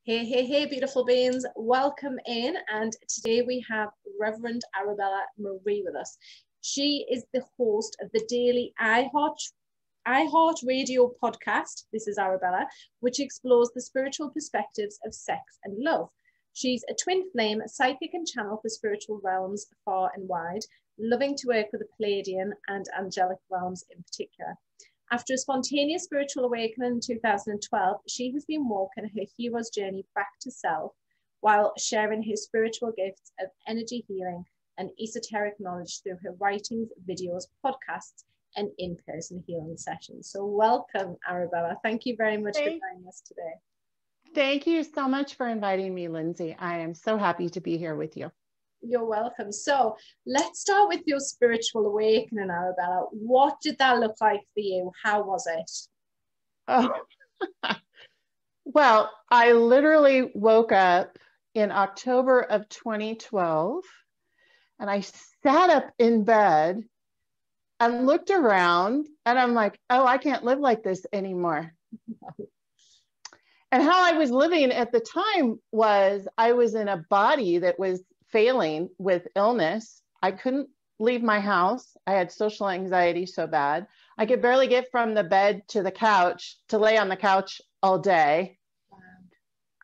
Hey, hey, hey, beautiful beings. Welcome in. And today we have Reverend Arabella Marie with us. She is the host of the daily iHeart Radio podcast. This is Arabella, which explores the spiritual perspectives of sex and love. She's a twin flame, a psychic and channel for spiritual realms far and wide, loving to work with the Palladian and angelic realms in particular. After a spontaneous spiritual awakening in 2012, she has been walking her hero's journey back to self while sharing her spiritual gifts of energy healing and esoteric knowledge through her writings, videos, podcasts, and in-person healing sessions. So welcome, Arabella. Thank you very much for joining us today. Thank you so much for inviting me, Lindsay. I am so happy to be here with you. You're welcome. So let's start with your spiritual awakening, Arabella. What did that look like for you? How was it? Oh. Well, I literally woke up in October of 2012 and I sat up in bed and looked around and I'm like, oh, I can't live like this anymore. And how I was living at the time was I was in a body that was failing with illness. I couldn't leave my house. I had social anxiety so bad. I could barely get from the bed to the couch to lay on the couch all day.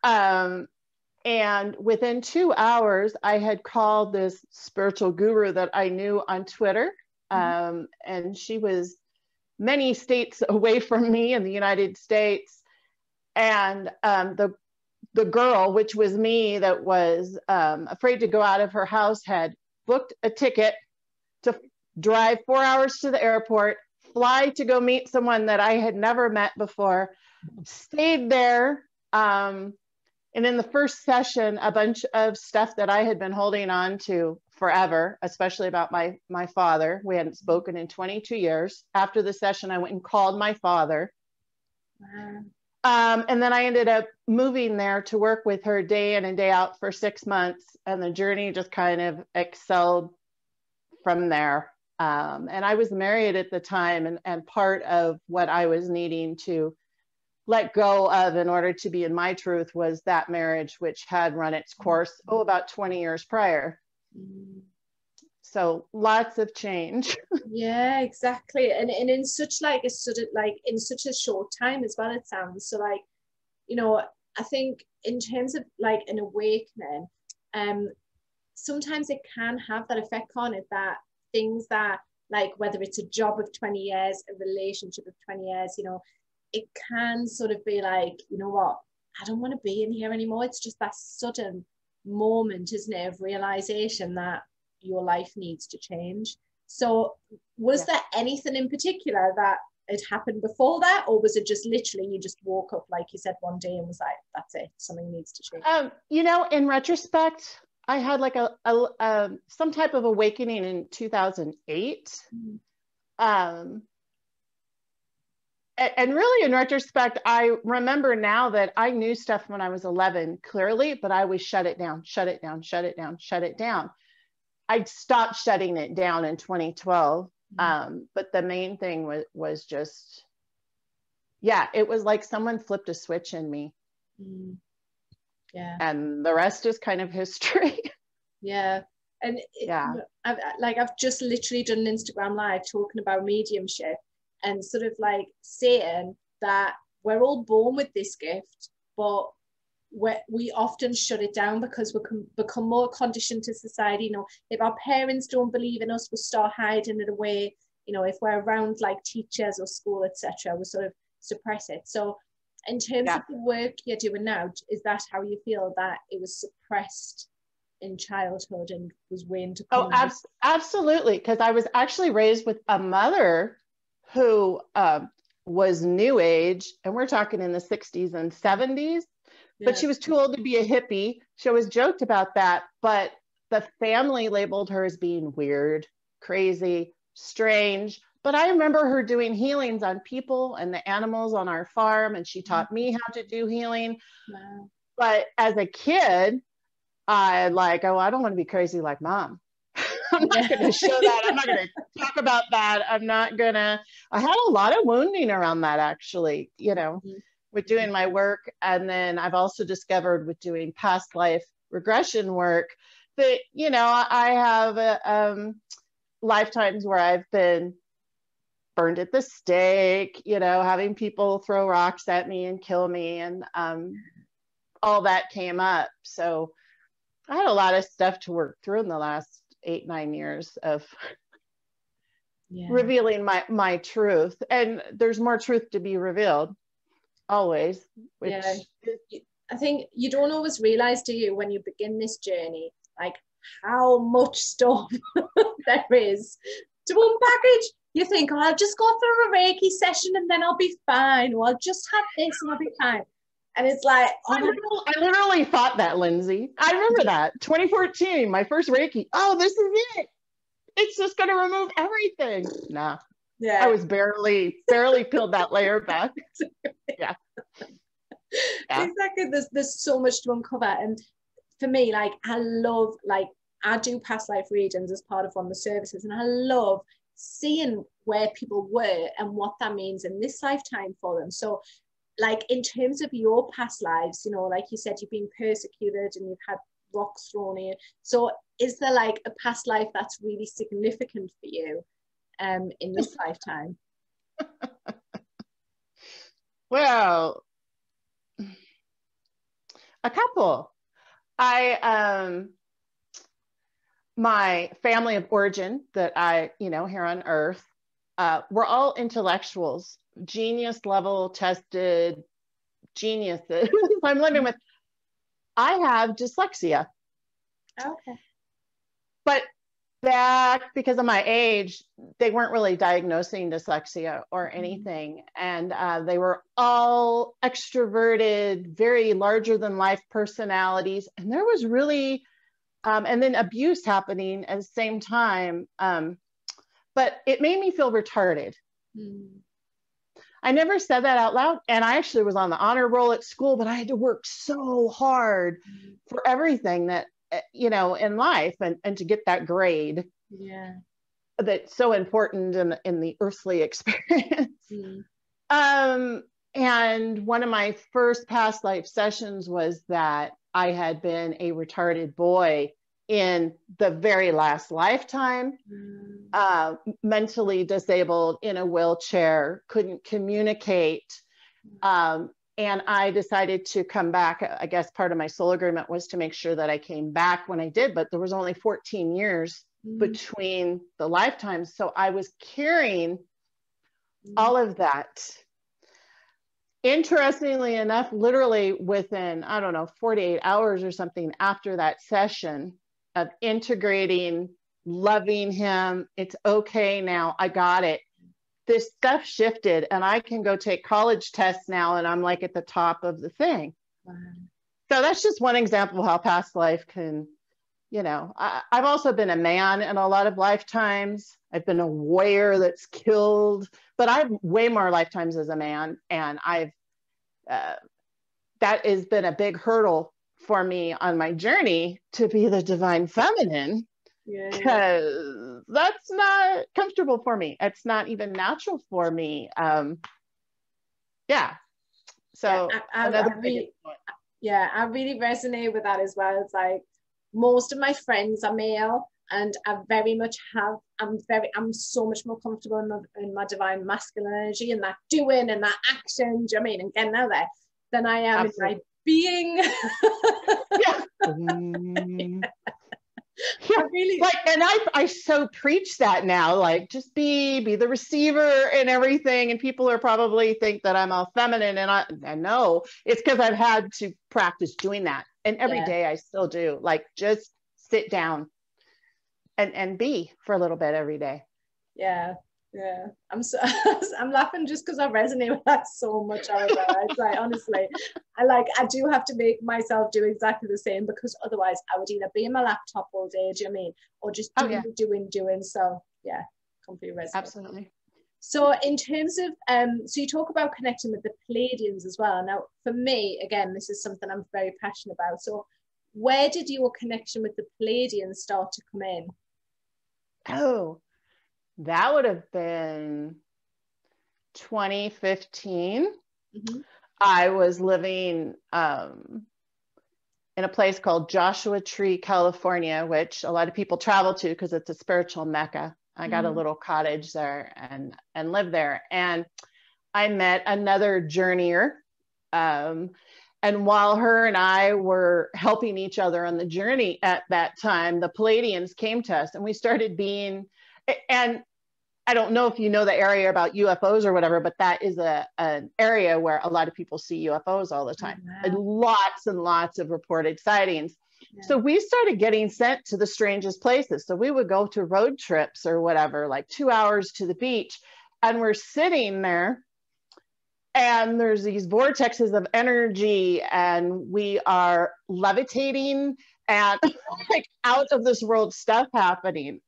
Wow. And within 2 hours, I had called this spiritual guru that I knew on Twitter. And she was many states away from me in the United States. And the girl, which was me, that was afraid to go out of her house, had booked a ticket to drive 4 hours to the airport, fly to go meet someone that I had never met before, stayed there. And in the first session, a bunch of stuff that I had been holding on to forever, especially about my father. We hadn't spoken in 22 years. After the session, I went and called my father. Wow. And then I ended up moving there to work with her day in and day out for 6 months. And the journey just kind of excelled from there. And I was married at the time. And part of what I was needing to let go of in order to be in my truth was that marriage, which had run its course, about 20 years prior. So lots of change. Yeah, exactly. And in such like a sort of like in such a short time as well, it sounds. So like, you know, I think in terms of like an awakening, sometimes it can have that effect on it, that things that like, whether it's a job of 20 years, a relationship of 20 years, you know, it can sort of be like, you know what, I don't want to be in here anymore. It's just that sudden moment, isn't it, of realization that your life needs to change. So was there anything in particular that had happened before that, or was it just literally you just woke up, like you said, one day and was like, that's it, something needs to change? You know, in retrospect, I had like a some type of awakening in 2008. And really, in retrospect, I remember now that I knew stuff when I was 11 clearly, but I always shut it down, shut it down, shut it down, shut it down. I stopped shutting it down in 2012. But the main thing was just, yeah, it was like someone flipped a switch in me. Yeah. And the rest is kind of history. Yeah. And yeah, I've just literally done an Instagram live talking about mediumship and sort of like saying that we're all born with this gift, but we often shut it down because we become more conditioned to society. You know, if our parents don't believe in us, we start hiding it away. You know, if we're around like teachers or school, etc., we sort of suppress it. So in terms of the work you're doing now, is that how you feel, that it was suppressed in childhood and was waiting to come? Oh, absolutely. Because I was actually raised with a mother who was New Age, and we're talking in the 60s and 70s. But she was too old to be a hippie. She always joked about that. But the family labeled her as being weird, crazy, strange. But I remember her doing healings on people and the animals on our farm. And she taught me how to do healing. Wow. But as a kid, I like, oh, I don't want to be crazy like mom. I'm not going to show that. I'm not going to talk about that. I'm not going to. I had a lot of wounding around that, actually, you know. with doing my work. And then I've also discovered with doing past life regression work that, you know, I have lifetimes where I've been burned at the stake, you know, having people throw rocks at me and kill me, and all that came up. So I had a lot of stuff to work through in the last 8-9 years of revealing my truth. And there's more truth to be revealed always, which I think you don't always realize, do you, when you begin this journey, like how much stuff there is to unpackage. You think, oh, I'll just go through a Reiki session and then I'll be fine, or I'll just have this and I'll be fine. And it's like, oh, I literally thought that, Lindsay. I remember that 2014, my first Reiki. Oh, this is it. It's just going to remove everything. Nah. Yeah. I was barely peeled that layer back. Yeah. Exactly. There's so much to uncover. And for me, like, I love, like, I do past life readings as part of one of the services, and I love seeing where people were and what that means in this lifetime for them. So, like, in terms of your past lives, you know, like you said, you've been persecuted and you've had rocks thrown at you. So is there like a past life that's really significant for you in this lifetime? Well, a couple. My family of origin that I, you know, here on earth, we're all intellectuals, genius level tested geniuses. I'm living with, I have dyslexia. Okay. But back, because of my age, they weren't really diagnosing dyslexia or anything. And they were all extroverted, very larger than life personalities. And there was really, and then abuse happening at the same time. But it made me feel retarded. I never said that out loud. And I actually was on the honor roll at school, but I had to work so hard for everything that, you know, in life, and to get that grade. Yeah. That's so important in the earthly experience. And one of my first past life sessions was that I had been a retarded boy in the very last lifetime, mentally disabled, in a wheelchair, couldn't communicate. And I decided to come back. I guess part of my soul agreement was to make sure that I came back when I did, but there was only 14 years between the lifetimes. So I was carrying all of that. Interestingly enough, literally within, I don't know, 48 hours or something after that session of integrating, loving him, it's okay now, I got it. This stuff shifted, and I can go take college tests now, and I'm like at the top of the thing. Wow. So that's just one example of how past life can, you know, I've also been a man in a lot of lifetimes. I've been a warrior that's killed, but I've way more lifetimes as a man. And I've, that has been a big hurdle for me on my journey to be the divine feminine. Because that's not comfortable for me. It's not even natural for me. Yeah. So I really resonate with that as well. It's like most of my friends are male, and I very much have, I'm so much more comfortable in my divine masculine energy and that doing and that action, do you know what I mean, and getting out there, than I am in my being. Yeah, like, and I so preach that now, like, just be the receiver and everything, and people are probably think that I'm all feminine, and I know it's because I've had to practice doing that, and every day I still do, like, just sit down and be for a little bit every day. I'm laughing just because I resonate with that so much. It's like, honestly, I do have to make myself do exactly the same, because otherwise I would either be in my laptop all day, do you know what I mean, or just doing. So yeah, completely resonate. Absolutely. So in terms of so you talk about connecting with the Pleiadians as well. Now for me, again, this is something I'm very passionate about. So where did your connection with the Pleiadians start to come in? Oh, that would have been 2015. I was living in a place called Joshua Tree, California, which a lot of people travel to because it's a spiritual mecca. I got a little cottage there and lived there. And I met another journeyer. And while her and I were helping each other on the journey at that time, the Palladians came to us and we started being, and I don't know if you know the area about UFOs or whatever, but that is an area where a lot of people see UFOs all the time. Wow. And lots of reported sightings. Yeah. So we started getting sent to the strangest places. So we would go to road trips or whatever, like 2 hours to the beach, and we're sitting there and there's these vortexes of energy and we are levitating and like out of this world stuff happening.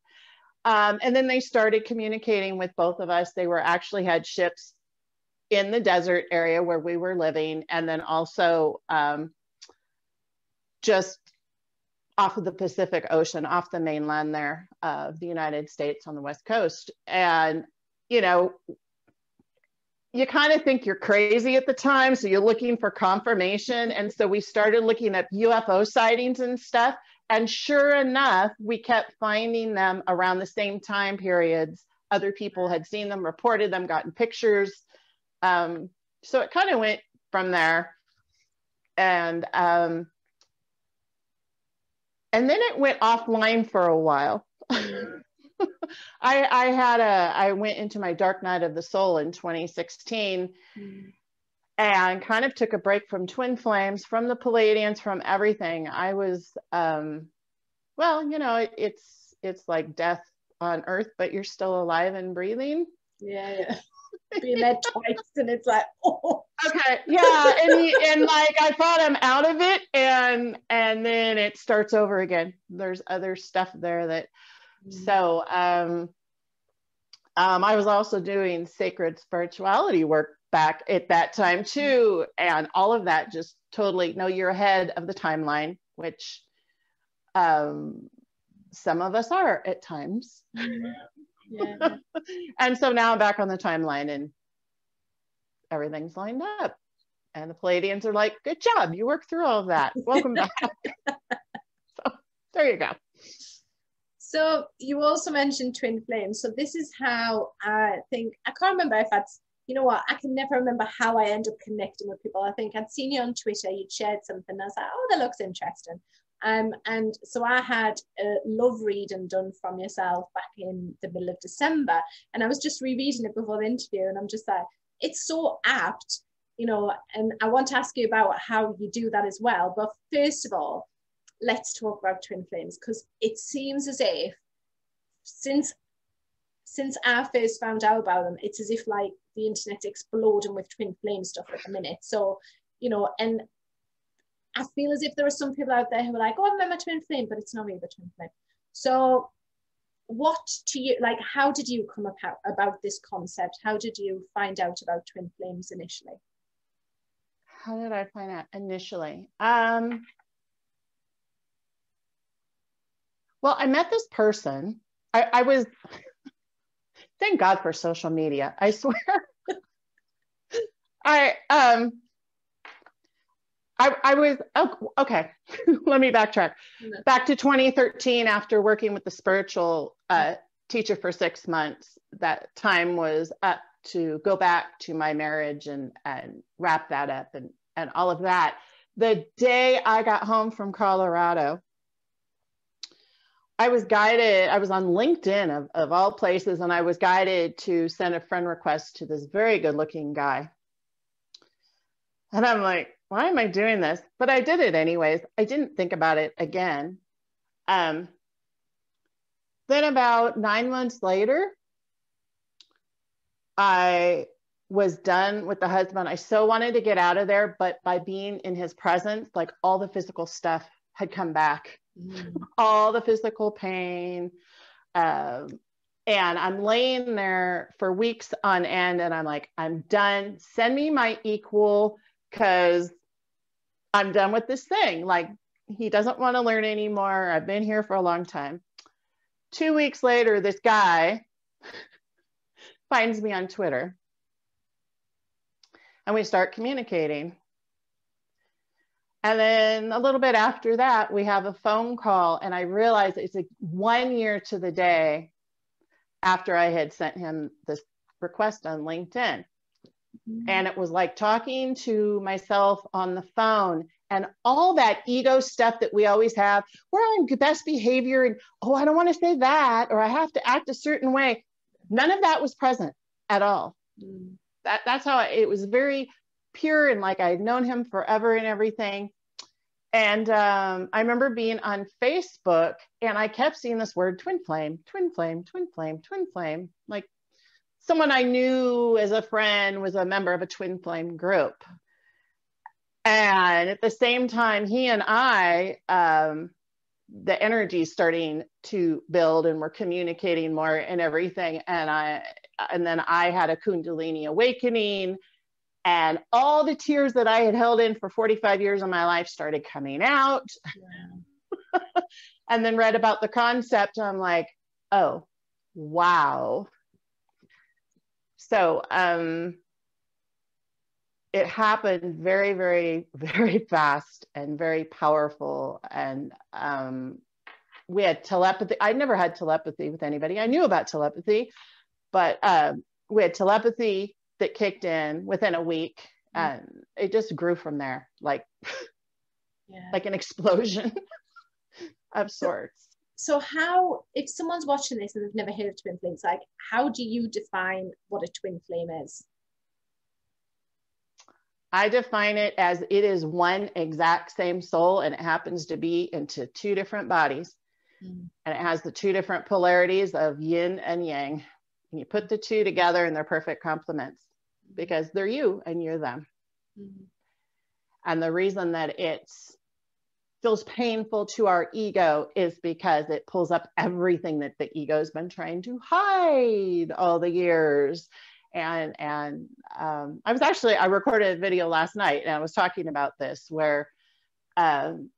And then they started communicating with both of us. They were actually had ships in the desert area where we were living, and then also just off of the Pacific Ocean, off the mainland there of the United States on the West Coast. And, you know, you kind of think you're crazy at the time, so you're looking for confirmation. And so we started looking at UFO sightings and stuff. And sure enough, we kept finding them around the same time periods. Other people had seen them, reported them, gotten pictures. So it kind of went from there. And then it went offline for a while. I went into my dark night of the soul in 2016. And kind of took a break from twin flames, from the Palladians, from everything. I was, well, you know, it's like death on earth, but you're still alive and breathing. Yeah. Being there twice and it's like, oh. Okay. Yeah. And like, I thought I'm out of it. And then it starts over again. There's other stuff there that, so, I was also doing sacred spirituality work back at that time too. And all of that just totally, no, you're ahead of the timeline, which some of us are at times. Yeah. And so now I'm back on the timeline and everything's lined up. And the Palladians are like, good job. You worked through all of that. Welcome back. So there you go. So you also mentioned twin flames. So this is how I think, I can't remember if that's, you know what, I can never remember how I end up connecting with people. I think I'd seen you on Twitter, you'd shared something, and I was like, oh, that looks interesting. And so I had a love reading done from yourself back in the middle of December, and I was just rereading it before the interview, and I'm just like, it's so apt, you know, and I want to ask you about how you do that as well. But first of all, let's talk about twin flames, because it seems as if since I first found out about them, it's as if like the internet's exploding with twin flame stuff at the minute. So, you know, and I feel as if there are some people out there who are like, oh, I remember twin flame, but it's not really the twin flame. So what to you, like, how did you come about this concept? How did you find out about twin flames initially? How did I find out initially? Well, I met this person. I was, thank God for social media, I swear. I was, oh, okay, let me backtrack. Back to 2013, after working with the spiritual teacher for 6 months, that time was up to go back to my marriage and wrap that up and all of that. The day I got home from Colorado, I was guided, I was on LinkedIn of all places, and I was guided to send a friend request to this very good looking guy. And I'm like, why am I doing this? But I did it anyways. I didn't think about it again. Then about 9 months later, I was done with the husband. I so wanted to get out of there, but by being in his presence, like all the physical stuff had come back. All the physical pain. And I'm laying there for weeks on end, and I'm like, I'm done. Send me my equal, because I'm done with this thing. Like, he doesn't want to learn anymore. I've been here for a long time. 2 weeks later, this guy finds me on Twitter. and we start communicating. And then a little bit after that, we have a phone call, and I realized it's like 1 year to the day after I had sent him this request on LinkedIn. And it was like talking to myself on the phone, and all that ego stuff that we always have. We're on best behavior, and oh, I don't want to say that, or I have to act a certain way. None of that was present at all. That's how it was, very pure, and like I had known him forever and everything. And I remember being on Facebook, and I kept seeing this word twin flame, twin flame, twin flame, twin flame. Like someone I knew as a friend was a member of a twin flame group. And at the same time, he and I, the energy starting to build, and we're communicating more and everything. And then I had a Kundalini awakening, and all the tears that I had held in for 45 years of my life started coming out. Yeah. And then read about the concept, and I'm like, oh, wow. So it happened very, very, very fast and very powerful. And we had telepathy. I'd never had telepathy with anybody. I knew about telepathy, but we had telepathy that kicked in within a week, and it just grew from there, like, like an explosion of sorts. So how, if someone's watching this and they've never heard of twin flames, like, how do you define what a twin flame is? I define it as it is one exact same soul, and it happens to be into two different bodies. And it has the two different polarities of yin and yang. And you put the two together, and they're perfect complements, because they're you and you're them. And the reason that it feels painful to our ego is because it pulls up everything that the ego's been trying to hide all the years. And I recorded a video last night, and I was talking about this, where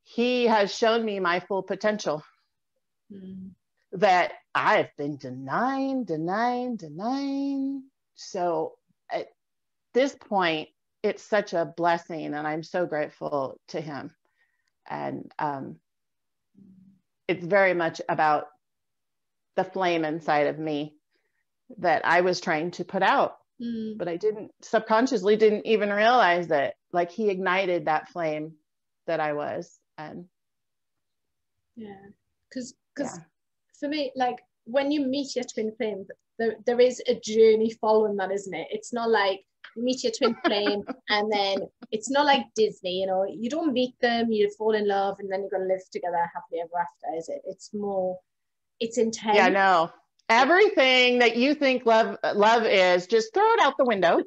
he has shown me my full potential that I've been denying. So at this point, it's such a blessing, and I'm so grateful to him. And it's very much about the flame inside of me that I was trying to put out, but I subconsciously didn't even realize that, like, he ignited that flame that I was. And because for me, like, when you meet your twin flame, there is a journey following that, isn't it? It's not like you meet your twin flame and then it's not like Disney, you know, you don't meet them, you fall in love, and then you're going to live together happily ever after, is it? It's more, it's intense. Yeah, no. Everything that you think love is, just throw it out the window.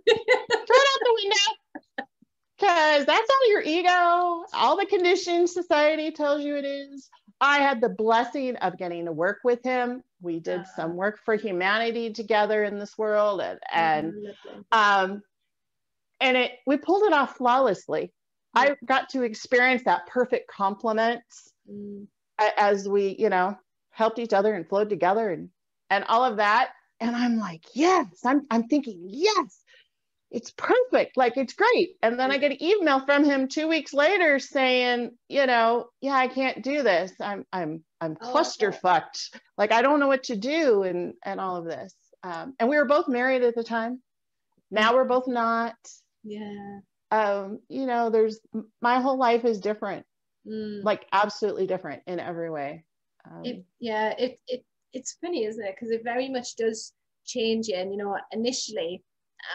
Because that's all your ego, all the conditions society tells you it is. I had the blessing of getting to work with him. We did some work for humanity together in this world, and we pulled it off flawlessly. I got to experience that perfect compliments as we, helped each other and flowed together and all of that. And I'm like, yes, I'm thinking, yes, it's perfect. Like, it's great. And then I get an email from him 2 weeks later saying, yeah, I can't do this. I'm clusterfucked. Like, I don't know what to do. And all of this. And we were both married at the time. Now we're both not. Yeah. There's, my whole life is different, like absolutely different in every way. It's funny, isn't it? Because it very much does change you. And, initially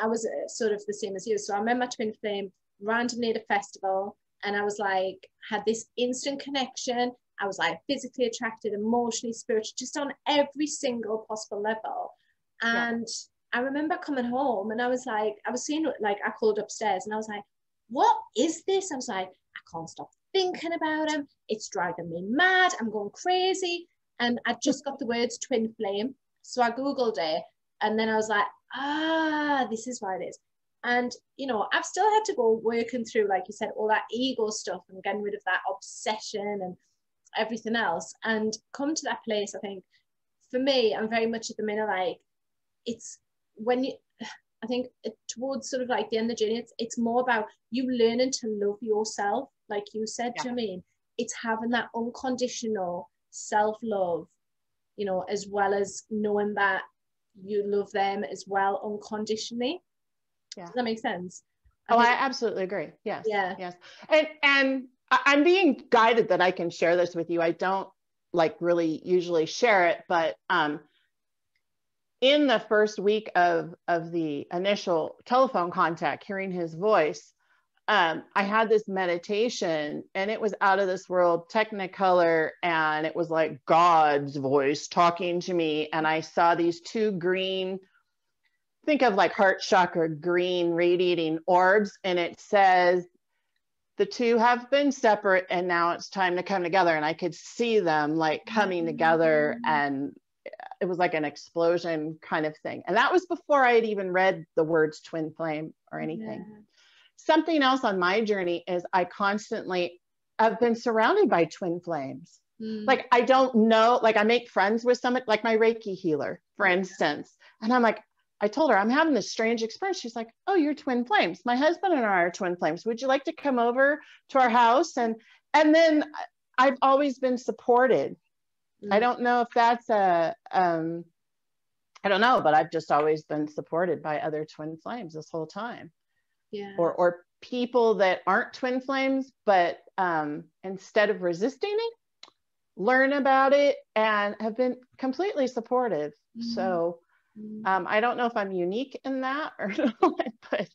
I was sort of the same as you. So I met my twin flame randomly at a festival, and I was like, had this instant connection. I was like physically attracted, emotionally, spiritually, just on every single possible level. And I remember coming home, and I was seeing, like, I called upstairs, and I was like, what is this? I was like, I can't stop thinking about him. It's driving me mad. I'm going crazy. And I just got the words twin flame. So I Googled it, and then I was like, this is what it is. And, I've still had to go working through, like you said, all that ego stuff and getting rid of that obsession and everything else, and come to that place. I think for me, I'm very much at the minute, like, it's when I think towards sort of like the end of the journey, it's more about you learning to love yourself, like you said, Yeah. Jermaine. It's having that unconditional self-love, you know, as well as knowing that you love them as well unconditionally. Yeah. Does that make sense? I absolutely agree. Yes. Yeah. Yes. And I'm being guided that I can share this with you. I don't like really usually share it, but in the first week of the initial telephone contact, hearing his voice, I had this meditation, and it was out of this world technicolor, and it was like God's voice talking to me. And I saw these two green, think of like heart chakra, green radiating orbs. And it says, the two have been separate and now it's time to come together. And I could see them like coming together, and it was like an explosion kind of thing. And that was before I had even read the words twin flame or anything. Yeah. Something else on my journey is I constantly have been surrounded by twin flames. Like, I don't know, like I make friends with someone, like my Reiki healer, for instance. And I'm like, I told her I'm having this strange experience. She's like, oh, you're twin flames. My husband and I are twin flames. Would you like to come over to our house? And then I've always been supported. I don't know if that's I don't know, but I've just always been supported by other twin flames this whole time. Yeah. Or people that aren't twin flames, but instead of resisting it, learn about it and have been completely supportive. So I don't know if I'm unique in that or not, but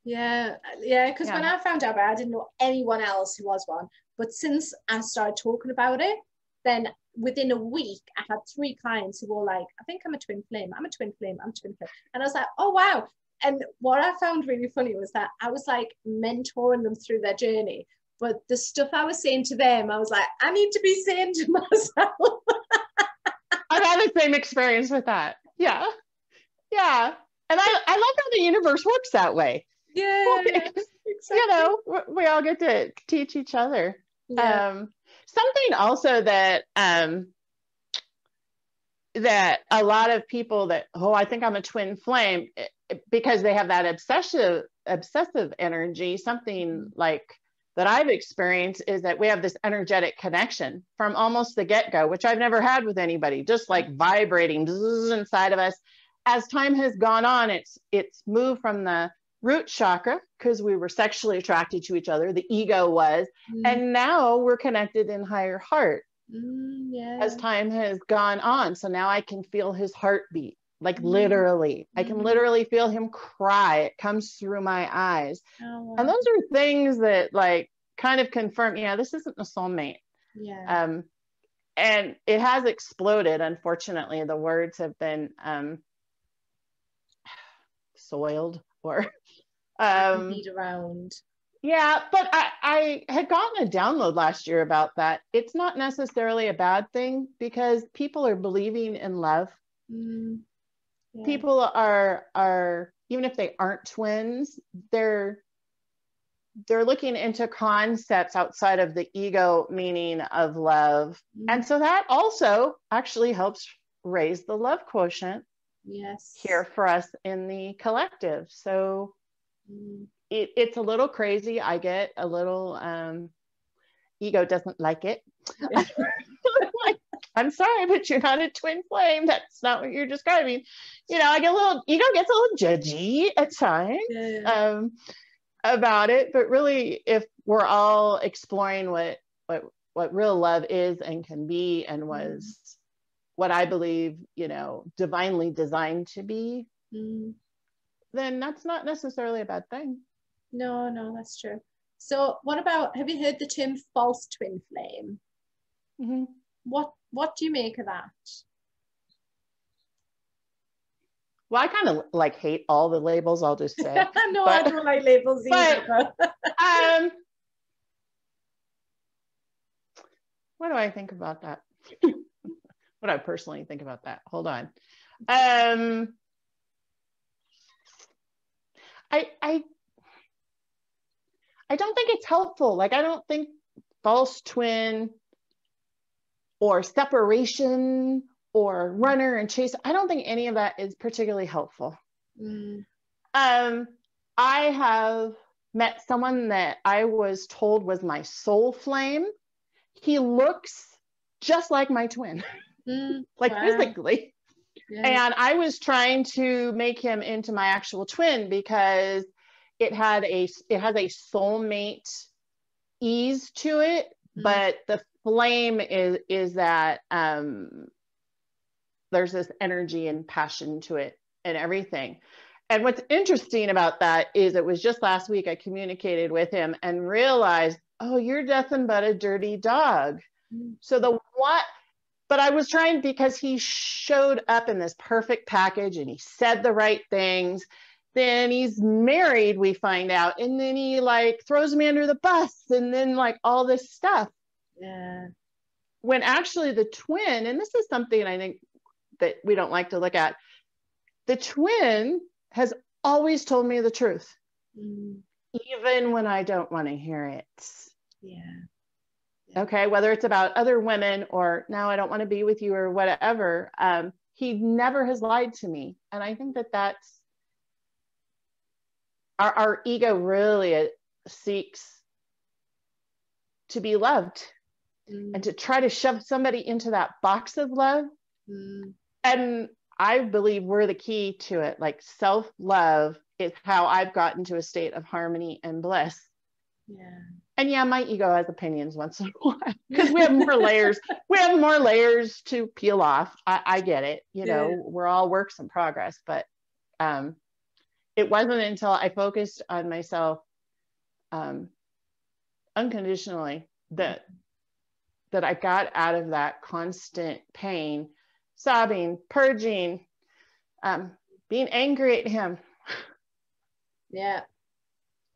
because when I found out, I didn't know anyone else who was one. But since I started talking about it, then within a week, I had 3 clients who were like, I think I'm a twin flame. I'm a twin flame. I'm a twin flame. And I was like, oh, wow. And what I found really funny was that I was like mentoring them through their journey. But the stuff I was saying to them, I was like, I need to be saying to myself. I've had the same experience with that. Yeah. Yeah. And I love how the universe works that way. Yeah. Like, Exactly. you know, we all get to teach each other. Yeah. Something also that that a lot of people that, oh, I think I'm a twin flame, because they have that obsessive energy, something like that I've experienced is that we have this energetic connection from almost the get-go, which I've never had with anybody, just like vibrating inside of us. As time has gone on, it's moved from the root chakra, because we were sexually attracted to each other, the ego was, and now we're connected in higher heart. As time has gone on. So now I can feel his heartbeat, like literally. I can literally feel him cry. It comes through my eyes. Oh, wow. And those are things that like kind of confirm, yeah, this isn't a soulmate. Yeah. And it has exploded. Unfortunately, the words have been soiled or Beat around. yeah, but I had gotten a download last year about that. It's not necessarily a bad thing, because people are believing in love. Yeah. People are even if they aren't twins, they're looking into concepts outside of the ego meaning of love. And so that also actually helps raise the love quotient here for us in the collective. So it's a little crazy. I get a little ego doesn't like it. Like, I'm sorry, but you're not a twin flame. That's not what you're describing. You know, I get ego gets a little judgy at times about it. But really, if we're all exploring what real love is and can be, and was what I believe, you know, divinely designed to be, then that's not necessarily a bad thing. No, that's true. So what about, have you heard the term false twin flame? What do you make of that? Well, I kind of like hate all the labels, I'll just say. No, I don't like labels either. What do I think about that? What do I personally think about that? Hold on. I don't think it's helpful. Like, I don't think false twin or separation or runner and chase, I don't think any of that is particularly helpful. I have met someone that I was told was my soul flame. He looks just like my twin, like wow. physically. Yeah. And I was trying to make him into my actual twin because it has a soulmate ease to it, but the flame is that there's this energy and passion to it and everything. And what's interesting about that is it was just last week I communicated with him and realized, oh, you're nothing but a dirty dog. So but I was trying, because he showed up in this perfect package and he said the right things. Then he's married, we find out, and then he like throws me under the bus and then like all this stuff. Yeah. When actually the twin, and this is something I think that we don't like to look at, the twin has always told me the truth, even when I don't want to hear it. Yeah. Okay, whether it's about other women or now I don't want to be with you or whatever, he never has lied to me. And I think that that's our ego really seeks to be loved and to try to shove somebody into that box of love. And I believe we're the key to it. Like self-love is how I've gotten to a state of harmony and bliss. Yeah. And yeah, my ego has opinions once in a while because we have more layers. We have more layers to peel off. I get it. You know, we're all works in progress, but it wasn't until I focused on myself unconditionally that I got out of that constant pain, sobbing, purging, being angry at him. Yeah.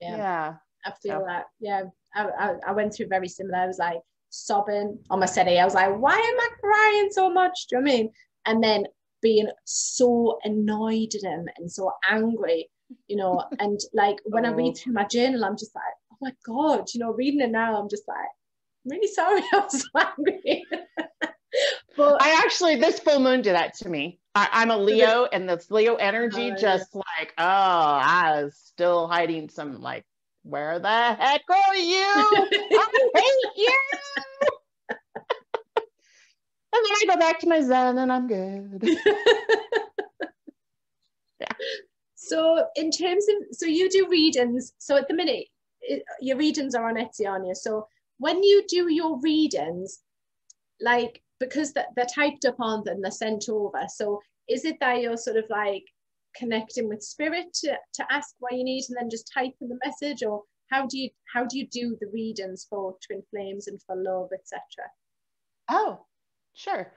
I feel that. Yeah. I went through very similar. I was like sobbing on my settee. I was like, why am I crying so much? Do you know what I mean? And then being so annoyed at him and so angry, you know, and like when I read through my journal, I'm just like, oh my God, you know, reading it now, I'm just like, I'm really sorry I was so angry. But I actually, this full moon did that to me. I'm a Leo, and this Leo energy like, oh, I was still hiding some like, where the heck are you? I hate you. And then I go back to my Zen and I'm good. Yeah. So in terms of, so you do readings. So at the minute, your readings are on Etsy, aren't you? So when you do your readings, like, because they're typed up on them, they're sent over. So is it that you're sort of like connecting with spirit to ask what you need and then just type in the message, or how do you do the readings for twin flames and for love, etc.? Oh, sure.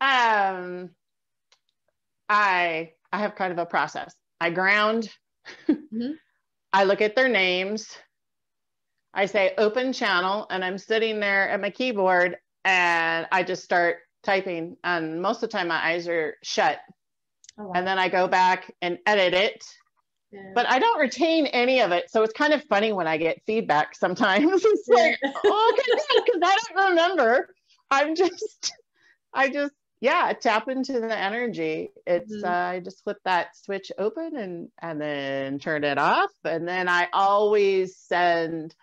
I have kind of a process. I ground. I look at their names. I say open channel, and I'm sitting there at my keyboard and I just start typing. And most of the time my eyes are shut. Oh, wow. And then I go back and edit it. Yeah. But I don't retain any of it. So it's kind of funny when I get feedback sometimes. It's like, oh, because I don't remember. I just tap into the energy. It's I just flip that switch open and then turn it off. And then I always send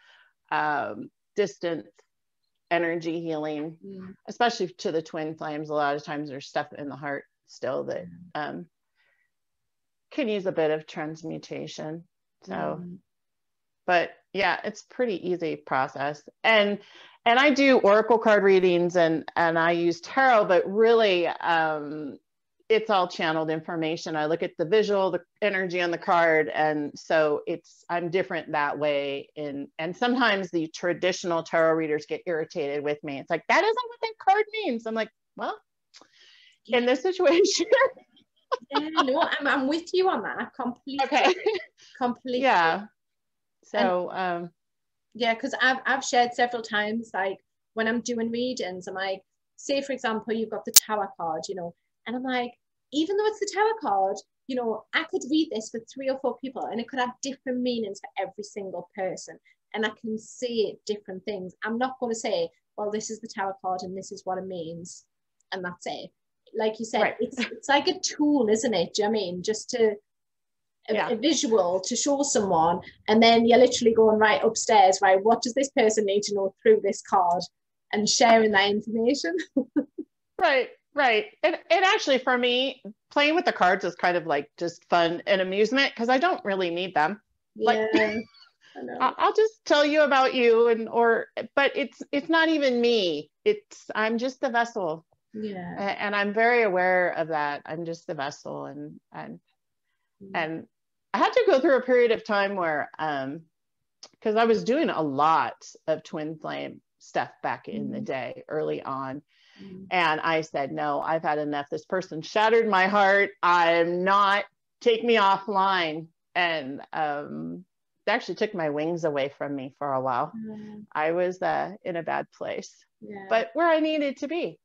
distant energy healing, especially to the twin flames. A lot of times there's stuff in the heart still that can use a bit of transmutation. So, but yeah, it's pretty easy process. And I do oracle card readings and I use tarot, but really it's all channeled information. I look at the visual, the energy on the card. And so I'm different that way. And sometimes the traditional tarot readers get irritated with me. It's like, that isn't what that card means. I'm like, well, in this situation. Yeah, no, I'm with you on that completely. Okay. Completely. Yeah. So, yeah, because I've shared several times, like when I'm doing readings, I'm like, say for example, you've got the Tower card, you know, and I'm like, even though it's the Tower card, you know, I could read this for 3 or 4 people and it could have different meanings for every single person. And I can say different things. I'm not going to say, well, this is the Tower card and this is what it means. And that's it. Like you said, right. It's like a tool, isn't it? Do you know what I mean? Just to a visual to show someone, and then you're literally going right upstairs, right, what does this person need to know through this card, and sharing that information. Right. And actually for me, playing with the cards is kind of like just fun and amusement, because I don't really need them. Yeah, like, I know. I'll just tell you about you, but it's not even me. I'm just the vessel. Yeah. And I'm very aware of that. I'm just the vessel, and I had to go through a period of time where, because I was doing a lot of twin flame stuff back in the day, early on. And I said, no, I've had enough. This person shattered my heart. Take me offline. And they actually took my wings away from me for a while. I was in a bad place, but where I needed to be.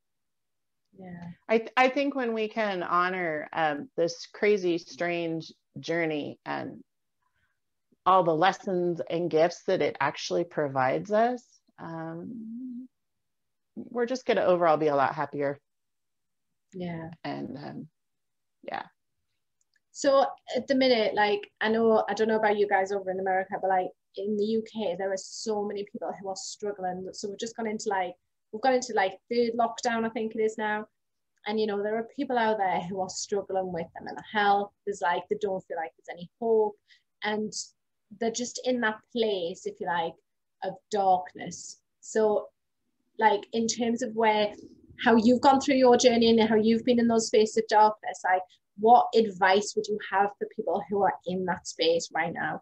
Yeah. I think when we can honor this crazy, strange journey and all the lessons and gifts that it actually provides us, we're just going to overall be a lot happier. Yeah. And yeah. So at the minute, like, I don't know about you guys over in America, but like in the UK, there are so many people who are struggling. So we've gone into third lockdown, I think it is now. And, you know, there are people out there who are struggling with their mental health. There's like, they don't feel like there's any hope. And they're just in that place, if you like, of darkness. So like, in terms of how you've gone through your journey and how you've been in those spaces of darkness, like, what advice would you have for people who are in that space right now?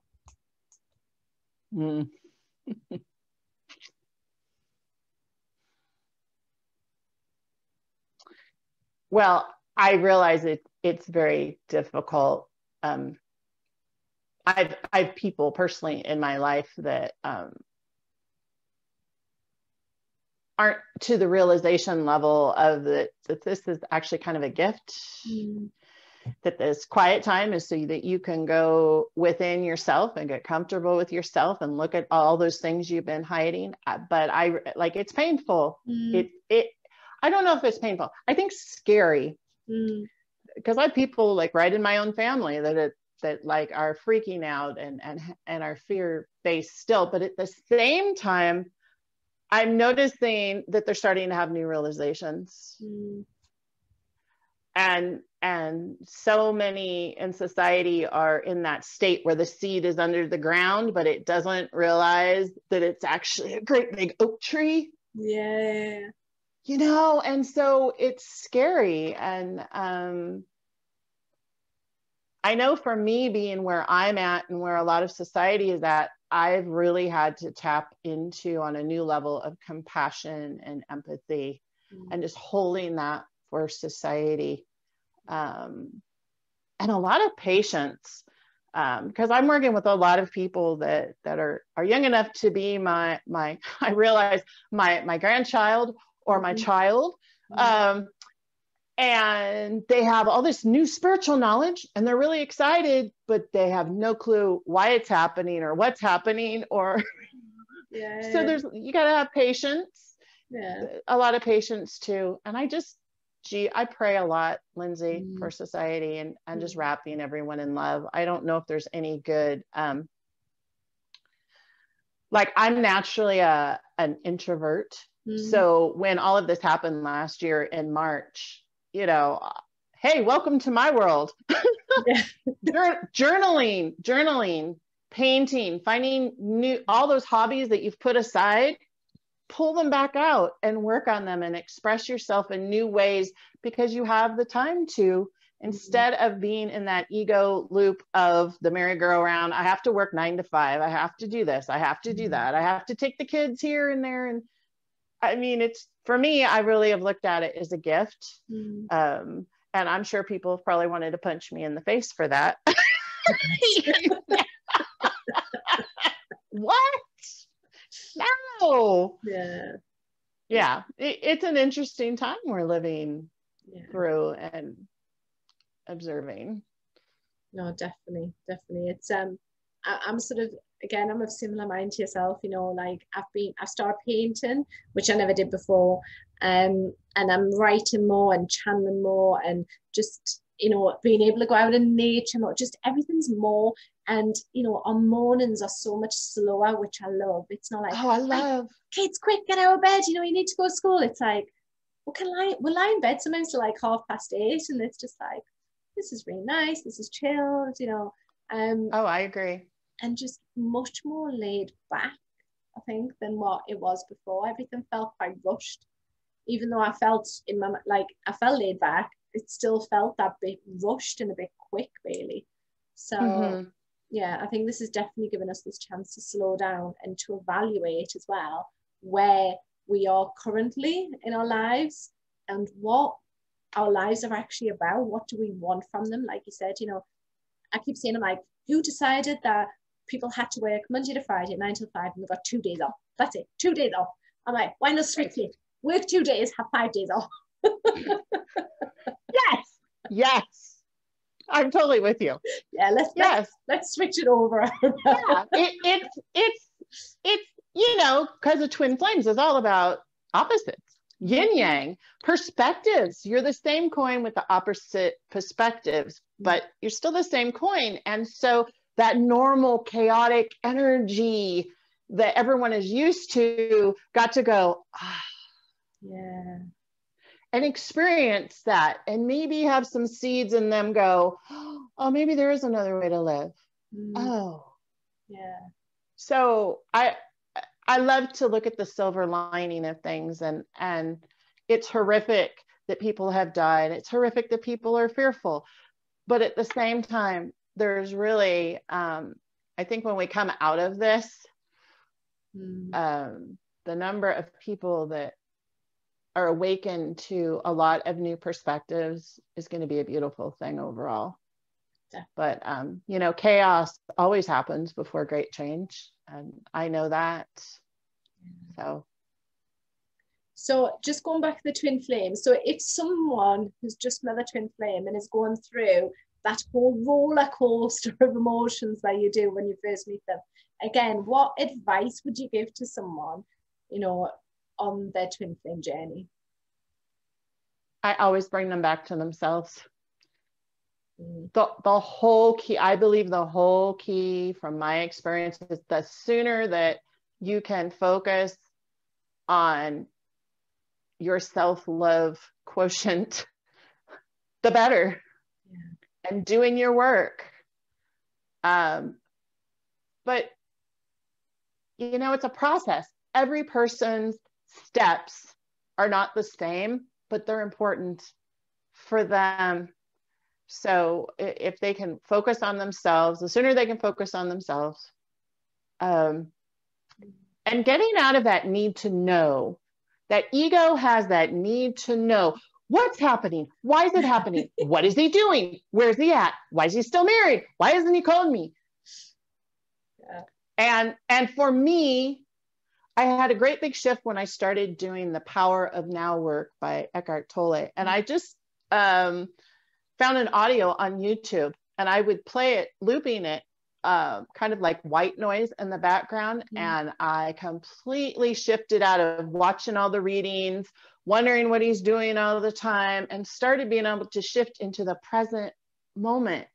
Well, I realize it's very difficult. I've people personally in my life that aren't to the realization level of that this is actually kind of a gift. That this quiet time is so that you can go within yourself and get comfortable with yourself and look at all those things you've been hiding. But it's painful. I don't know if it's painful. I think scary, because I have people like right in my own family that like are freaking out and are fear-based still. But at the same time, I'm noticing that they're starting to have new realizations. And so many in society are in that state where the seed is under the ground, but it doesn't realize that it's actually a great big oak tree. Yeah. You know, and so it's scary. And I know for me, being where I'm at and where a lot of society is at, I've really had to tap into on a new level of compassion and empathy and just holding that for society. And a lot of patience, because I'm working with a lot of people that are young enough to be my I realize my grandchild or my child, and they have all this new spiritual knowledge and they're really excited, but they have no clue why it's happening or what's happening, or so you got to have patience, a lot of patience too. And I pray a lot, Lindsay, for society and just wrapping everyone in love. I don't know if there's any good, like, I'm naturally an introvert. So when all of this happened last year in March, you know, hey, welcome to my world. Journaling, painting, finding all those hobbies that you've put aside, pull them back out and work on them and express yourself in new ways, because you have the time to, instead of being in that ego loop of the merry-go-round. I have to work 9 to 5. I have to do this. I have to do that. I have to take the kids here and there. And I mean, it's, for me, I really have looked at it as a gift. And I'm sure people have probably wanted to punch me in the face for that. What? No. Yeah. It's an interesting time we're living through and observing. No, definitely. It's I'm sort of, again, I'm of similar mind to yourself, you know, like I've started painting, which I never did before, and I'm writing more and channeling more, and just you know, being able to go out in nature, more, just everything's more. And, you know, our mornings are so much slower, which I love. It's not like, Oh, I right, love. kids, quick, get out of bed. You know, you need to go to school. It's like, we'll lie in bed sometimes till like 8:30, and it's just like, this is really nice. This is chilled, you know. Oh, I agree. And just much more laid back, I think, than what it was before. Everything felt quite rushed. Even though I felt I felt laid back, it still felt that bit rushed and a bit quick, really. So yeah, I think this has definitely given us this chance to slow down and to evaluate as well where we are currently in our lives and what our lives are actually about. What do we want from them? Like you said, you know, I keep saying, I'm like, who decided that people had to work Monday to Friday, 9 till 5, and they've got 2 days off? That's it, 2 days off. I'm like, why not switch it? Work 2 days, have 5 days off. Yes, yes, I'm totally with you. Yeah, let's switch it over. Yeah, it's you know, because of twin flames is all about opposites, yin yang, perspectives. You're the same coin with the opposite perspectives, but you're still the same coin. And so that normal chaotic energy that everyone is used to got to go, yeah, and experience that, and maybe have some seeds in them go, oh, maybe there is another way to live. Oh, yeah. So I love to look at the silver lining of things, and it's horrific that people have died. It's horrific that people are fearful, but at the same time, there's really, I think when we come out of this, the number of people that are awakened to a lot of new perspectives is going to be a beautiful thing overall. Yeah. But, you know, chaos always happens before great change. And I know that. So just going back to the twin flame. So if someone who's just another twin flame and is going through that whole roller coaster of emotions that you do when you first meet them, again, what advice would you give to someone, you know, on their twin flame journey? I always bring them back to themselves. The whole key, I believe the whole key from my experience is the sooner that you can focus on your self-love quotient, the better. Yeah. And doing your work. But, you know, it's a process. Every person's steps are not the same, but they're important for them. So if they can focus on themselves, the sooner they can focus on themselves, and getting out of that need to know, that ego has that need to know what's happening. Why is it happening? What is he doing? Where's he at? Why is he still married? Why hasn't he called me? Yeah. And for me, I had a great big shift when I started doing the Power of Now work by Eckhart Tolle. And I just found an audio on YouTube, and I would play it, looping it, kind of like white noise in the background. And I completely shifted out of watching all the readings, wondering what he's doing all the time, and started being able to shift into the present moment.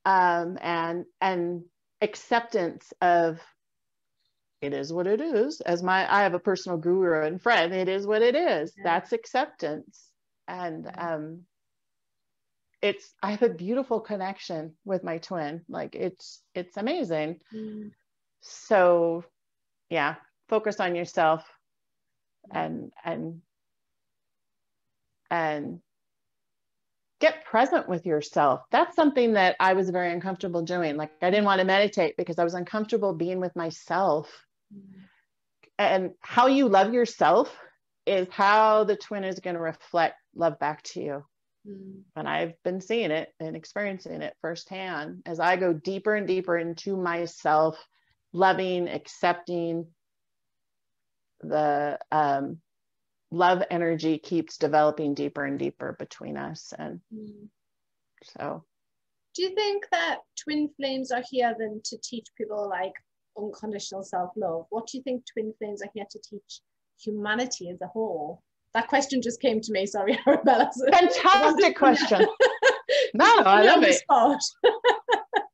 And acceptance of it is what it is. I have a personal guru and friend, it is what it is. Yeah. That's acceptance. And I have a beautiful connection with my twin. Like it's amazing. So yeah, focus on yourself and get present with yourself. That's something that I was very uncomfortable doing. Like I didn't want to meditate because I was uncomfortable being with myself. And how you love yourself is how the twin is going to reflect love back to you. And I've been seeing it and experiencing it firsthand as I go deeper and deeper into myself, loving, accepting. The love energy keeps developing deeper and deeper between us. And so. Do you think that twin flames are here then to teach people like unconditional self-love? What do you think twin flames are here to teach humanity as a whole? That question just came to me. Sorry, Arabella. Fantastic question. No, I love it.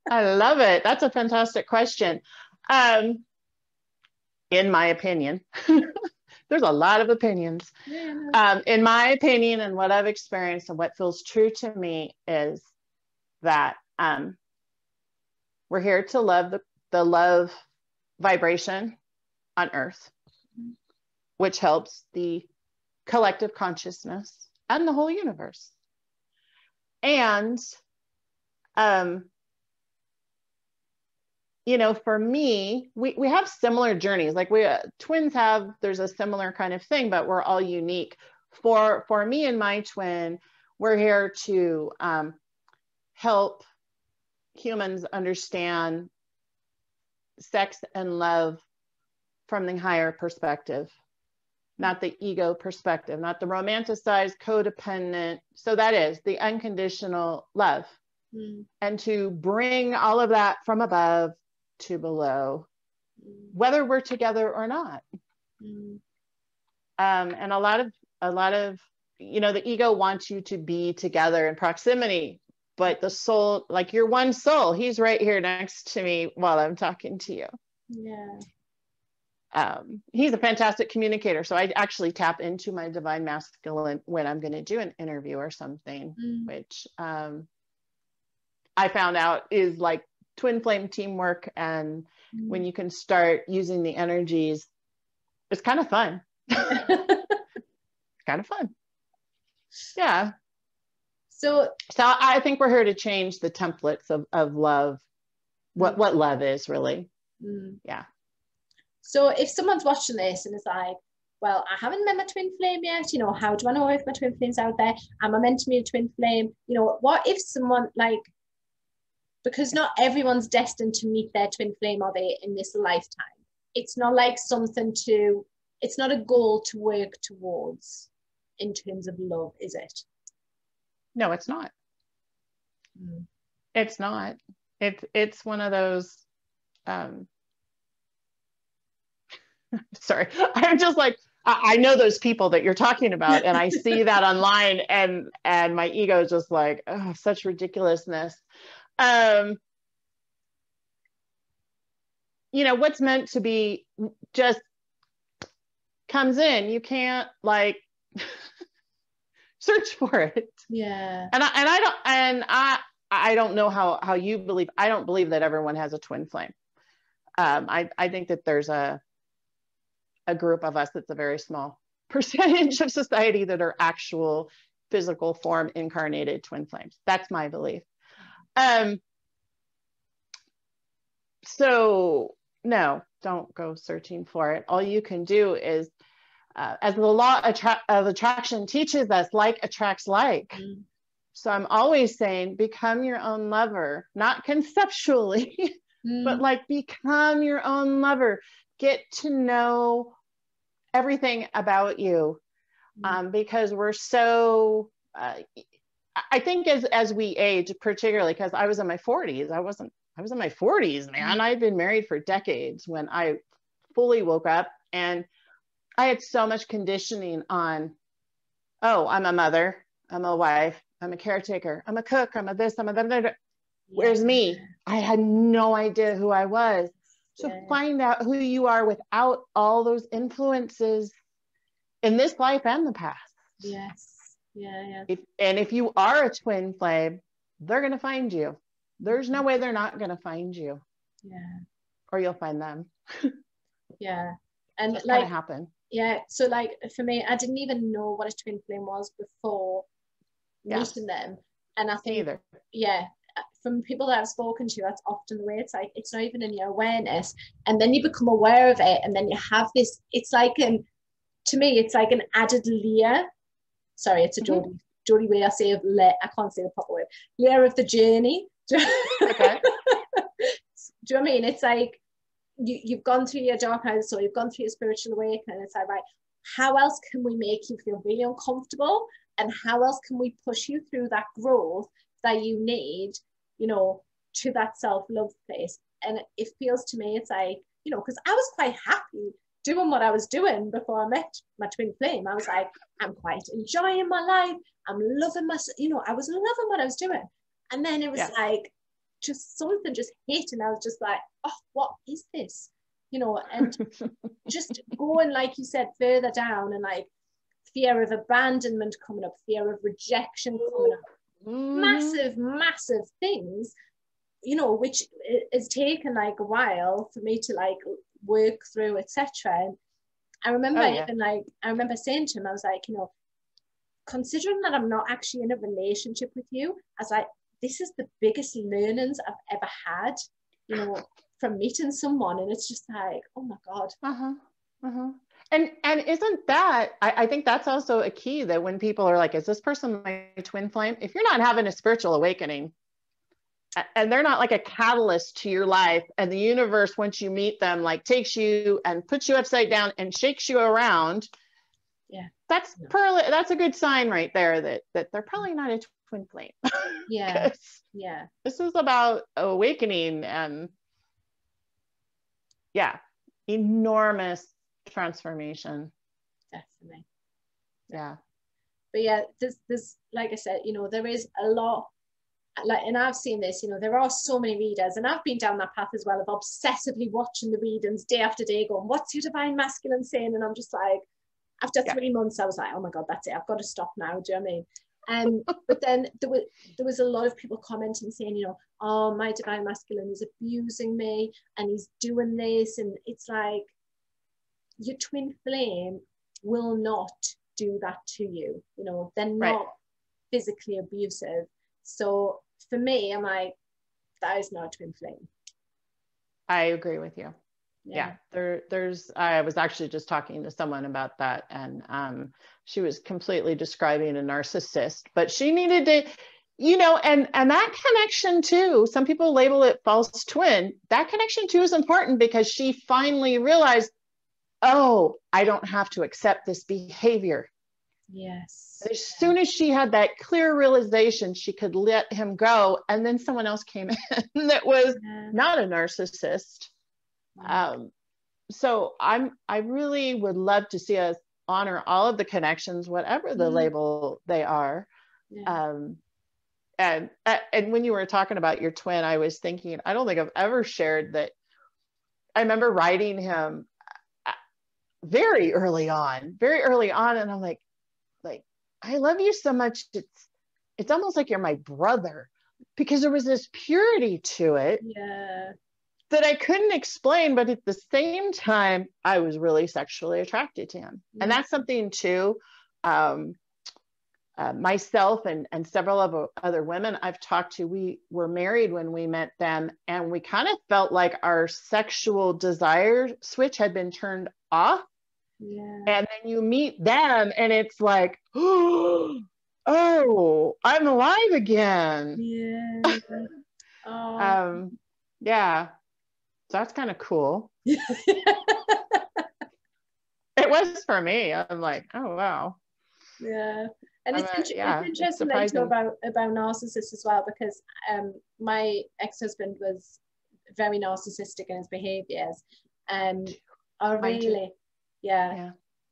I love it. That's a fantastic question. In my opinion, there's a lot of opinions. Yeah. In my opinion, and what I've experienced and what feels true to me is that we're here to love the love vibration on Earth, which helps the collective consciousness and the whole universe. And you know, for me, we have similar journeys. Like twins have, there's a similar kind of thing, but we're all unique. For me and my twin, we're here to help humans understand sex and love from the higher perspective, not the ego perspective, not the romanticized, codependent. So that is the unconditional love. And to bring all of that from above to below, whether we're together or not. And a lot of, you know, the ego wants you to be together in proximity, but the soul, like your one soul, he's right here next to me while I'm talking to you. Yeah. He's a fantastic communicator. So I actually tap into my divine masculine when I'm going to do an interview or something, which I found out is like twin flame teamwork. And when you can start using the energies, it's kind of fun. Kind of fun. Yeah. So I think we're here to change the templates of love, what love is really. Yeah. So if someone's watching this and is like, well, I haven't met my twin flame yet, you know, how do I know if my twin flame's out there? Am I meant to be a twin flame? You know, what if someone like, because not everyone's destined to meet their twin flame, are they, in this lifetime? It's not like it's not a goal to work towards in terms of love, is it? No, it's not. It's not. It's one of those, sorry, I'm just like, I know those people that you're talking about, and I see that online, and my ego is just like, oh, such ridiculousness. You know, what's meant to be just comes in. You can't like search for it. Yeah. And I don't know how you believe. I don't believe that everyone has a twin flame. I think that there's a group of us that's a very small percentage of society that are actual physical form incarnated twin flames. That's my belief. So no, don't go searching for it. All you can do is, as the law of attraction teaches us, like attracts like. So I'm always saying, become your own lover, not conceptually, but like become your own lover. Get to know everything about you, because we're so, I think as we age, particularly because I was in my 40s, I was in my 40s, man. I'd been married for decades when I fully woke up, and I had so much conditioning on, oh, I'm a mother, I'm a wife, I'm a caretaker, I'm a cook, I'm a this, I'm a that. Where's me? I had no idea who I was. So find out who you are without all those influences in this life and the past. Yes. Yeah. If you are a twin flame, they're going to find you. There's no way they're not going to find you. Yeah. Or you'll find them. Yeah. And it's like, happen. Yeah. So like for me, I didn't even know what a twin flame was before meeting them. And I think, from people that I've spoken to, that's often the way. It's like, it's not even in your awareness. And then you become aware of it. And then you have this, it's like, to me, it's like an added layer. Sorry, it's a Geordie way I say of layer. I can't say the proper word. Layer of the journey. Okay. Do you know what I mean? It's like, you've gone through your dark night, so you've gone through your spiritual awakening. It's like, right, how else can we make you feel really uncomfortable? And how else can we push you through that growth that you need, you know, to that self-love place? And it feels to me, it's like, you know, because I was quite happy doing what I was doing before I met my twin flame. I was like, I'm quite enjoying my life. I'm loving myself. You know, I was loving what I was doing. And then it was like, just something just hit. And I was just like, oh, what is this? You know, and just going, like you said, further down, and like fear of abandonment coming up, fear of rejection coming up, massive things, you know, which has taken like a while for me to like work through, etc. And I remember I remember saying to him, I was like, you know, considering that I'm not actually in a relationship with you, I was like, this is the biggest learnings I've ever had, you know, from meeting someone. And it's just like, oh my God. And isn't that, I think that's also a key, that when people are like, is this person my twin flame? If you're not having a spiritual awakening and they're not like a catalyst to your life, and the universe, once you meet them, like takes you and puts you upside down and shakes you around, that's a good sign right there that they're probably not a twin flame. This is about awakening and enormous transformation. Definitely. But there's like I said, you know, there is a lot, like, and I've seen this, you know, there are so many readers, and I've been down that path as well, of obsessively watching the readings day after day, going, what's your divine masculine saying? And I'm just like, after 3 months I was like, oh my God, that's it, I've got to stop now. Do you know what I mean? But then there was a lot of people commenting saying, you know, oh, my divine masculine is abusing me and he's doing this. And it's like, your twin flame will not do that to you. You know, they're not physically abusive. So for me, I'm like, that is not a twin flame. I agree with you. There's I was actually just talking to someone about that, and she was completely describing a narcissist, but she needed to, you know, and that connection too, some people label it false twin. That connection too is important, because she finally realized, oh, I don't have to accept this behavior. As soon as she had that clear realization, she could let him go, and then someone else came in that was not a narcissist. So I really would love to see us honor all of the connections, whatever the label they are. And when you were talking about your twin, I was thinking, I don't think I've ever shared that. I remember writing him very early on, and I'm like, I love you so much. It's almost like you're my brother, because there was this purity to it. That I couldn't explain, but at the same time, I was really sexually attracted to him. And that's something too, myself and several of other women I've talked to, we were married when we met them, and we kind of felt like our sexual desire switch had been turned off. And then you meet them and it's like, oh, I'm alive again. So that's kind of cool. It was for me. I'm like, oh wow. And it's interesting that you know about narcissists as well, because my ex-husband was very narcissistic in his behaviors, and really and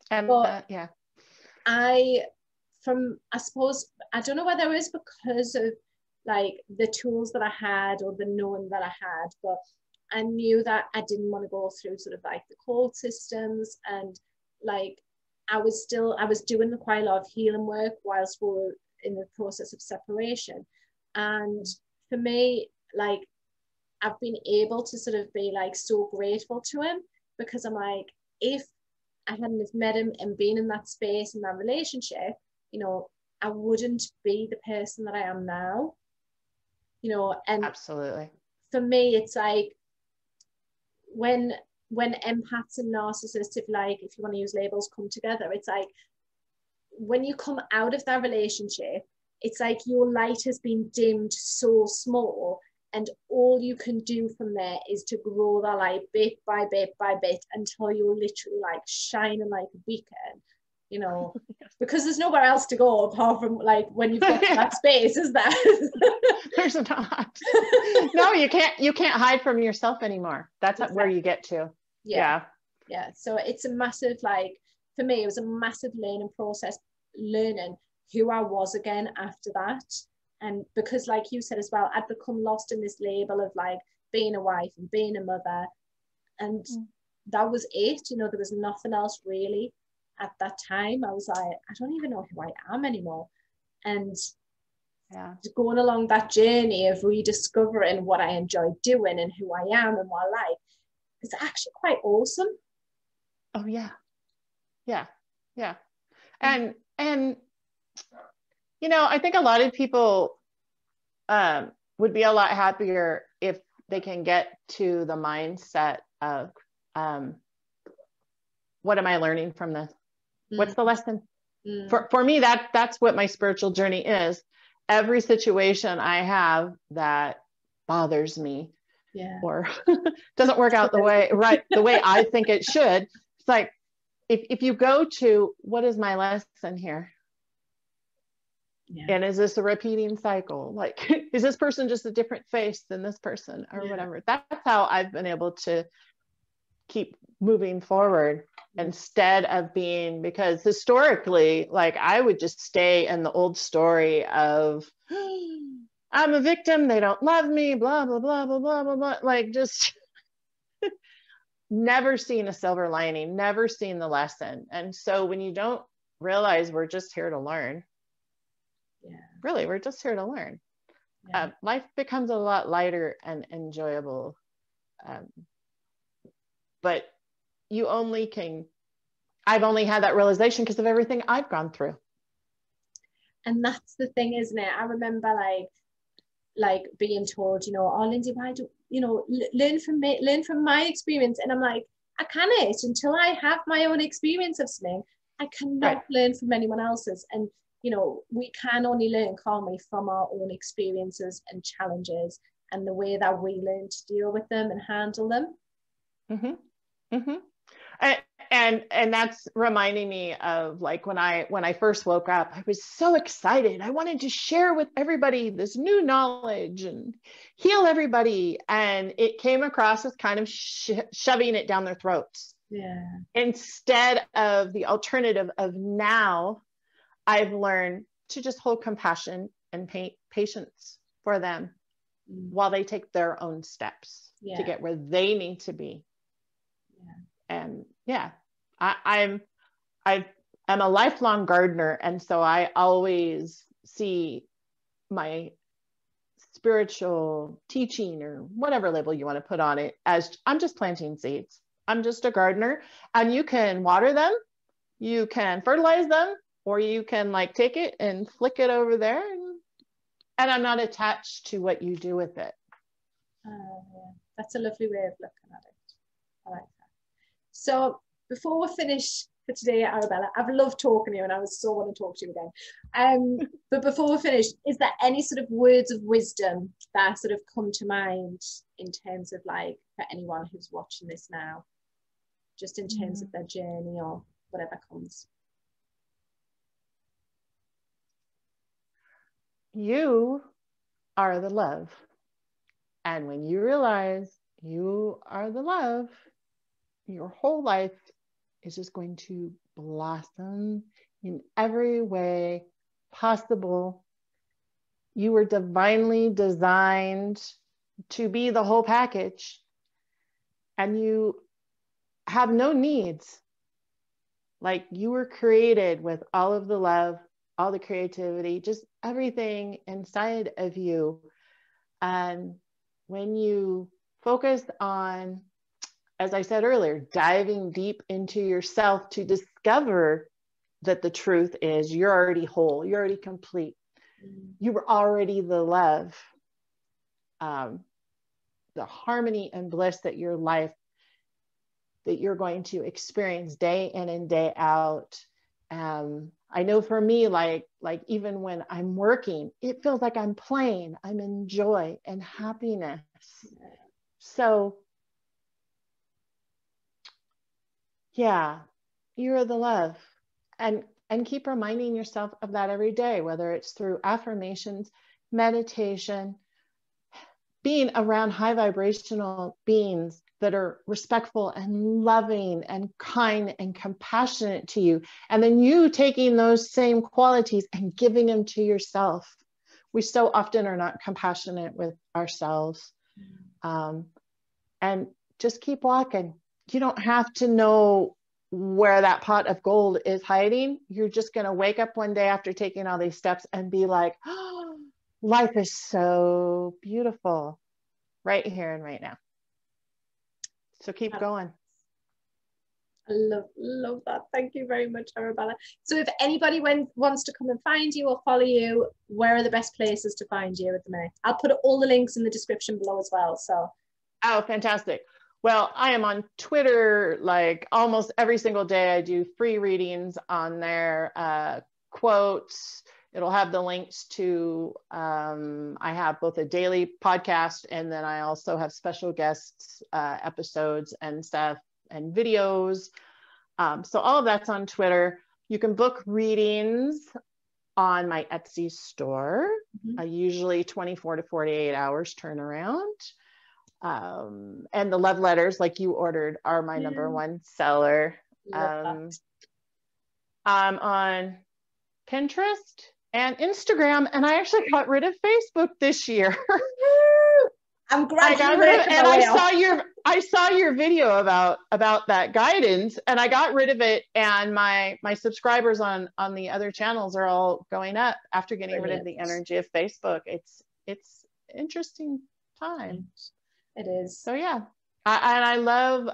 I suppose, I don't know whether it was because of like the tools that I had or the knowing that I had, but I knew that I didn't want to go through sort of like the court systems, and like I was doing quite a lot of healing work whilst we were in the process of separation. And for me, like, I've been able to sort of be like so grateful to him, because I'm like, if I hadn't have met him and been in that space, in that relationship, you know, I wouldn't be the person that I am now, you know. And absolutely, for me, it's like when empaths and narcissists, if you want to use labels, come together, it's like when you come out of that relationship, it's like your light has been dimmed so small, and all you can do from there is to grow that light bit by bit by bit until you're literally like shining like a beacon, you know. Because there's nowhere else to go apart from like when you've got that space, is there? There's not. No, you can't hide from yourself anymore. That's where you get to. Yeah. So it's a massive, like, for me, it was a massive learning process, learning who I was again after that. And because, like you said as well, I'd become lost in this label of like being a wife and being a mother. And that was it. You know, there was nothing else really at that time. I was like, I don't even know who I am anymore. And Yeah. going along that journey of rediscovering what I enjoy doing and who I am and what I like, is actually quite awesome. Oh yeah. Yeah. Yeah. And you know, I think a lot of people would be a lot happier if they can get to the mindset of what am I learning from this? What's the lesson? For me, that's what my spiritual journey is. Every situation I have that bothers me, or doesn't work out the way I think it should, it's like, if you go to, what is my lesson here? And is this a repeating cycle? Like, is this person just a different face than this person, or whatever? That's how I've been able to keep moving forward, instead of being, because historically, like, I would just stay in the old story of, I'm a victim, they don't love me, blah, blah, blah, blah, blah, blah, blah. Like, just never seen a silver lining, never seen the lesson. And so when you don't realize we're just here to learn, really, we're just here to learn, life becomes a lot lighter and enjoyable. But I've only had that realization because of everything I've gone through. And that's the thing, isn't it? I remember like being told, you know, oh, Lindsay, why do you know, learn from me, learn from my experience. And I'm like, I can't, until I have my own experience of something, I cannot learn from anyone else's. And you know, we can only learn, can't we, from our own experiences and challenges, and the way that we learn to deal with them and handle them. And that's reminding me of, like, when I first woke up, I was so excited. I wanted to share with everybody this new knowledge and heal everybody. And it came across as kind of shoving it down their throats. Instead of the alternative of, now I've learned to just hold compassion and patience for them while they take their own steps to get where they need to be. And I'm a lifelong gardener. And so I always see my spiritual teaching, or whatever label you want to put on it, as I'm just planting seeds. I'm just a gardener, and you can water them, you can fertilize them, or you can, like, take it and flick it over there, and I'm not attached to what you do with it. That's a lovely way of looking at it. I like that. So before we finish for today, Arabella, I've loved talking to you, and I was so want to talk to you again. But before we finish, is there any sort of words of wisdom that sort of come to mind in terms of, like, for anyone who's watching this now, just in terms of their journey or whatever comes? You are the love. And when you realize you are the love, your whole life is just going to blossom in every way possible. You were divinely designed to be the whole package, and you have no needs. Like, you were created with all of the love, all the creativity, just everything inside of you. And when you focus on, as I said earlier, diving deep into yourself to discover that the truth is you're already whole, you're already complete, you were already the love, the harmony and bliss that your life, that you're going to experience day in and day out. I know for me, like even when I'm working, it feels like I'm playing, I'm in joy and happiness. So yeah, you're the love. And keep reminding yourself of that every day, whether it's through affirmations, meditation, being around high vibrational beings that are respectful and loving and kind and compassionate to you. And then you taking those same qualities and giving them to yourself. We so often are not compassionate with ourselves. And just keep walking. You don't have to know where that pot of gold is hiding. You're just going to wake up one day after taking all these steps and be like, oh, life is so beautiful right here and right now. So keep going. I love that. Thank you very much, Arabella. So if anybody wants to come and find you or follow you, where are the best places to find you at the minute? I'll put all the links in the description below as well. So. Oh, fantastic. Well, I am on Twitter like almost every single day. I do free readings on there, quotes. It'll have the links to, I have both a daily podcast, and then I also have special guests, episodes and stuff and videos. So all of that's on Twitter. You can book readings on my Etsy store, usually 24 to 48 hours turnaround. And the love letters like you ordered are my number one seller. I'm on Pinterest and Instagram, and I actually got rid of Facebook this year. I'm glad I got rid of it, and I saw your video about that guidance, and I got rid of it, and my subscribers on the other channels are all going up after getting rid of the energy of Facebook. It's interesting times. It is. So yeah, I love,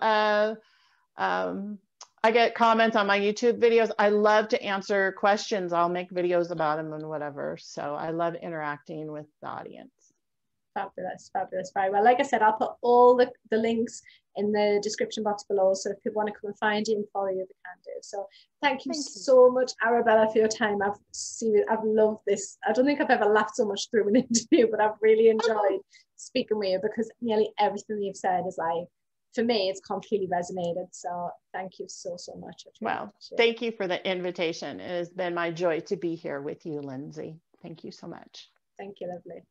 I get comments on my YouTube videos. I love to answer questions. I'll make videos about them and whatever. So I love interacting with the audience. Fabulous, fabulous. Very well. Like I said, I'll put all the links in the description box below. So if people want to come and find you and follow you, they can do. So thank you so much, Arabella, for your time. I've loved this. I don't think I've ever laughed so much through an interview, but I've really enjoyed speaking with you, because nearly everything you've said is like, for me, it's completely resonated. So thank you so much. Well, thank you for the invitation. It has been my joy to be here with you, Lindsay. Thank you so much. Thank you, lovely.